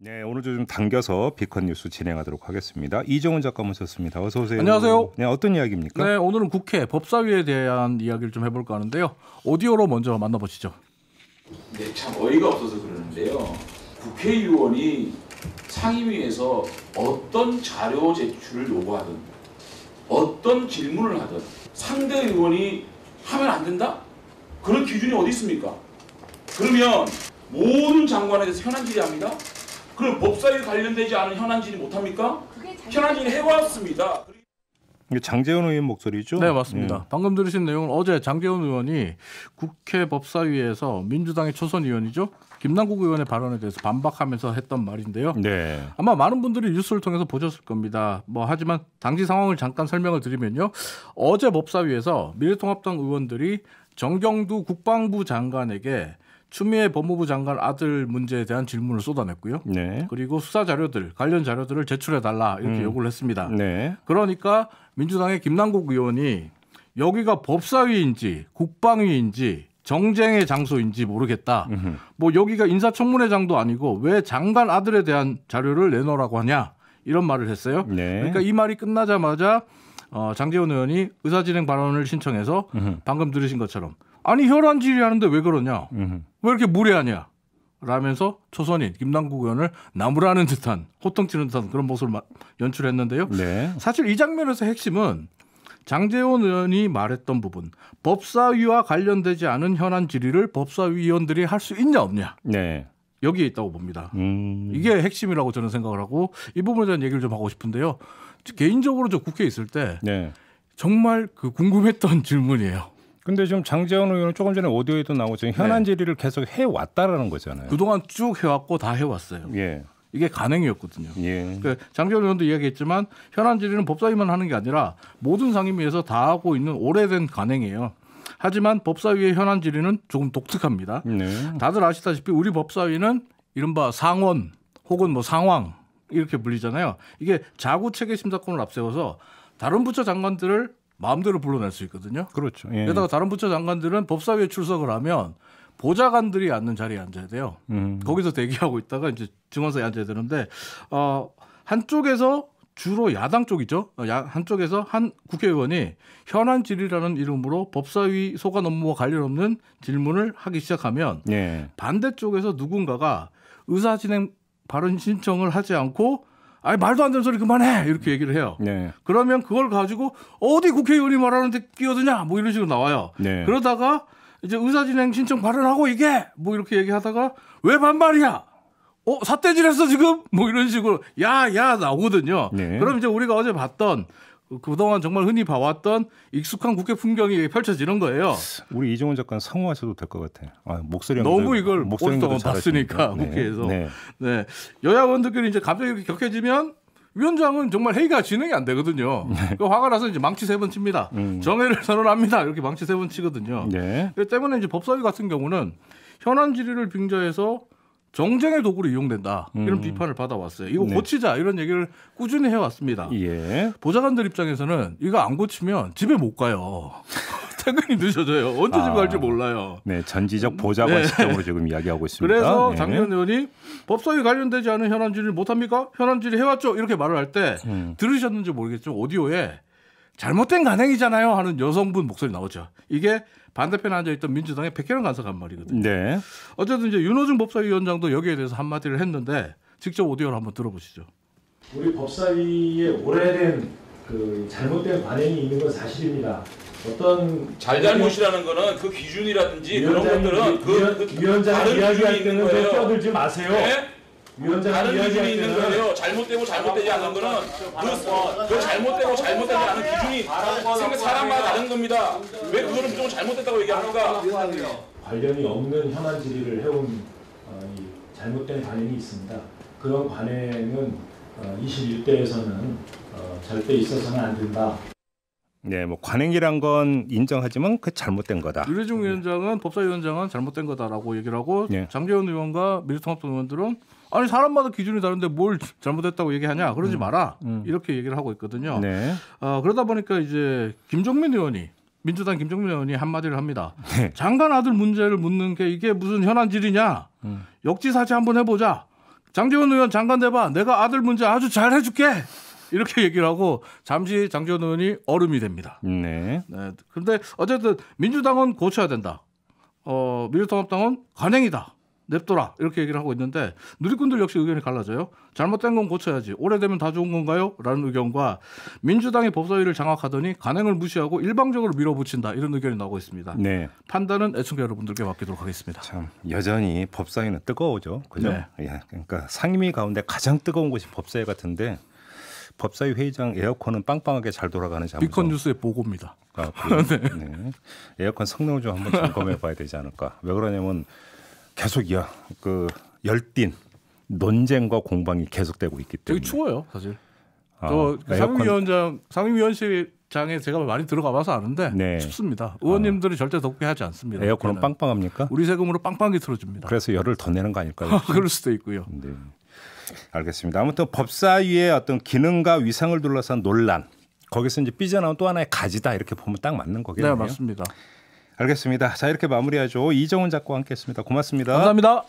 네, 오늘도 좀 당겨서 비컨 뉴스 진행하도록 하겠습니다. 이정훈 작가 모셨습니다. 어서 오세요. 안녕하세요. 네, 어떤 이야기입니까? 네, 오늘은 국회 법사위에 대한 이야기를 좀 해볼까 하는데요. 오디오로 먼저 만나보시죠. 네, 참 어이가 없어서 그러는데요. 국회의원이 상임위에서 어떤 자료 제출을 요구하든 어떤 질문을 하든 상대 의원이 하면 안 된다? 그런 기준이 어디 있습니까? 그러면 모든 장관에 대해서 현안 질의합니다. 그럼 법사위에 관련되지 않은 현안 질의 못합니까? 현안 질의 해왔습니다. 이게 장제원 의원 목소리죠? 네, 맞습니다. 방금 들으신 내용은 어제 장제원 의원이 국회 법사위에서 민주당의 초선 의원이죠. 김남국 의원의 발언에 대해서 반박하면서 했던 말인데요. 네. 아마 많은 분들이 뉴스를 통해서 보셨을 겁니다. 하지만 당시 상황을 잠깐 설명을 드리면요. 어제 법사위에서 미래통합당 의원들이 정경두 국방부 장관에게 추미애 법무부 장관 아들 문제에 대한 질문을 쏟아냈고요. 네. 그리고 수사 자료들, 관련 자료들을 제출해달라 이렇게 요구를 했습니다. 네. 그러니까 민주당의 김남국 의원이 여기가 법사위인지 국방위인지 정쟁의 장소인지 모르겠다. 여기가 인사청문회장도 아니고 왜 장관 아들에 대한 자료를 내놓으라고 하냐 이런 말을 했어요. 네. 그러니까 이 말이 끝나자마자 장제원 의원이 의사진행 발언을 신청해서 방금 들으신 것처럼 아니 혈안 질의하는데 왜 그러냐? 왜 이렇게 무례하냐? 라면서 초선인 김남국 의원을 나무라는 듯한 호통치는 듯한 그런 모습을 연출했는데요. 네. 사실 이 장면에서 핵심은 장제원 의원이 말했던 부분, 법사위와 관련되지 않은 현안 질의를 법사위 의원들이 할 수 있냐 없냐. 네. 여기에 있다고 봅니다. 이게 핵심이라고 저는 생각을 하고 이 부분에 대한 얘기를 좀 하고 싶은데요. 개인적으로 저 국회에 있을 때 네. 정말 궁금했던 질문이에요. 근데 지금 장제원 의원은 조금 전에 오디오에도 나오죠. 현안 질의를 계속 해왔다라는 거잖아요. 그동안 쭉 해왔고 다 해왔어요. 예. 이게 간행이었거든요. 예. 그러니까 장제원 의원도 이야기했지만 현안 질의는 법사위만 하는 게 아니라 모든 상임위에서 다 하고 있는 오래된 간행이에요. 하지만 법사위의 현안 질의는 조금 독특합니다. 네. 다들 아시다시피 우리 법사위는 이른바 상원 혹은 상황 이렇게 불리잖아요. 이게 자구체계 심사권을 앞세워서 다른 부처 장관들을 마음대로 불러낼 수 있거든요. 그렇죠. 예. 게다가 다른 부처 장관들은 법사위에 출석을 하면 보좌관들이 앉는 자리에 앉아야 돼요. 거기서 대기하고 있다가 이제 증언서에 앉아야 되는데 한쪽에서 주로 야당 쪽이죠. 한쪽에서 한 국회의원이 현안 질의라는 이름으로 법사위 소관 업무와 관련 없는 질문을 하기 시작하면 반대쪽에서 누군가가 의사진행 발언 신청을 하지 않고 아니 말도 안 되는 소리 그만해 이렇게 얘기를 해요. 네. 그러면 그걸 가지고 어디 국회의원이 말하는데 끼어드냐 이런 식으로 나와요. 네. 그러다가 이제 의사진행 신청 발언하고 이게 이렇게 얘기하다가 왜 반말이야? 삿대질했어 지금? 이런 식으로 야야 나오거든요. 네. 그럼 이제 우리가 어제 봤던 그동안 정말 흔히 봐왔던 익숙한 국회 풍경이 펼쳐지는 거예요. 우리 이정훈 작가는 성우하셔도 될 것 같아요. 목소리 너무 이걸 오랫동안 봤으니까 네. 국회에서. 네. 네. 여야 의원들끼리 이제 갑자기 이렇게 격해지면 위원장은 정말 회의가 진행이 안 되거든요. 화가 나서 이제 망치 3번 칩니다. 정회를 선언합니다. 이렇게 망치 3번 치거든요. 네. 그렇기 때문에 이제 법사위 같은 경우는 현안 질의를 빙자해서 정쟁의 도구로 이용된다. 이런 비판을 받아왔어요. 이거 고치자 이런 얘기를 꾸준히 해왔습니다. 예. 보좌관들 입장에서는 이거 안 고치면 집에 못 가요. 퇴근이 늦어져요. 언제 집에 갈지 몰라요. 네, 전지적 보좌관 시점으로 지금 이야기하고 있습니다. 그래서 장제원 의원이 법사위 관련되지 않은 현안 질의를 못합니까? 현안 질의 해왔죠. 이렇게 말을 할 때 들으셨는지 모르겠지만 오디오에 잘못된 간행이잖아요 하는 여성분 목소리 나오죠. 이게 반대편에 앉아있던 민주당의 백혜련 간사가 한 말이거든요. 네. 어쨌든 이제 윤호중 법사위원장도 여기에 대해서 한마디를 했는데 직접 오디오를 한번 들어보시죠. 우리 법사위에 오래된 잘못된 관행이 있는 건 사실입니다. 어떤 잘잘못이라는 거는 그 기준이라든지 그런 것들은 위원장이 이야기할 때는 껴들지 마세요. 네? 위원장이 다른 이야기할 기준이 있는 때는 거예요. 잘못되고 잘못되지 않은 거는 그 잘못되고 잘못되지 않은 기준이 사람마다 다른 겁니다. 왜 그거를 무조건 잘못됐다고 얘기합니까? 관련이 없는 현안 질의를 해온 이 잘못된 관행이 있습니다. 그런 관행은 21대에서는 절대 있어서는 안 된다. 네, 관행이란 건 인정하지만 그 잘못된 거다. 윤호중 위원장은 법사위원장은 잘못된 거다라고 얘기를 하고 장제원 의원과 미래통합당 의원들은 아니 사람마다 기준이 다른데 뭘 잘못했다고 얘기하냐 그러지 마라 이렇게 얘기를 하고 있거든요. 네. 그러다 보니까 이제 김종민 의원이 민주당 김종민 의원이 한마디를 합니다. 장관 아들 문제를 묻는 게 이게 무슨 현안 질의냐 역지사지 한번 해보자. 장제원 의원 장관 돼봐. 내가 아들 문제 아주 잘 해줄게. 이렇게 얘기를 하고 잠시 장제원 의원이 얼음이 됩니다. 네. 네. 그런데 어쨌든 민주당은 고쳐야 된다. 미래통합당은 관행이다. 냅둬라. 이렇게 얘기를 하고 있는데 누리꾼들 역시 의견이 갈라져요. 잘못된 건 고쳐야지. 오래되면 다 좋은 건가요? 라는 의견과 민주당이 법사위를 장악하더니 관행을 무시하고 일방적으로 밀어붙인다. 이런 의견이 나오고 있습니다. 네. 판단은 판단은 애청자 여러분들께 맡기도록 하겠습니다. 참 여전히 법사위는 뜨거워죠. 그죠? 네. 예, 그러니까 상임위 가운데 가장 뜨거운 곳이 법사위 같은데 법사위 회의장 에어컨은 빵빵하게 잘 돌아가는 잠소. 비컨 뉴스의 보고입니다. 아, 네. 에어컨 성능을 좀 한번 점검해 봐야 되지 않을까. 왜 그러냐면 계속 그 열띤 논쟁과 공방이 계속되고 있기 때문에. 되게 추워요, 사실. 아, 저 에어컨- 상임위원실장에 제가 많이 들어가 봐서 아는데 네. 춥습니다. 의원님들이 절대 덥게 하지 않습니다. 에어컨은 그때는. 빵빵합니까? 우리 세금으로 빵빵하게 틀어줍니다. 그래서 열을 더 내는 거 아닐까요? 그럴 수도 있고요. 네. 알겠습니다. 아무튼 법사위의 어떤 기능과 위상을 둘러싼 논란 거기서 이제 삐져나온 또 하나의 가지다 이렇게 보면 딱 맞는 거겠네요. 네, 맞습니다. 알겠습니다. 자 이렇게 마무리하죠. 이정훈 작가와 함께했습니다. 고맙습니다. 감사합니다.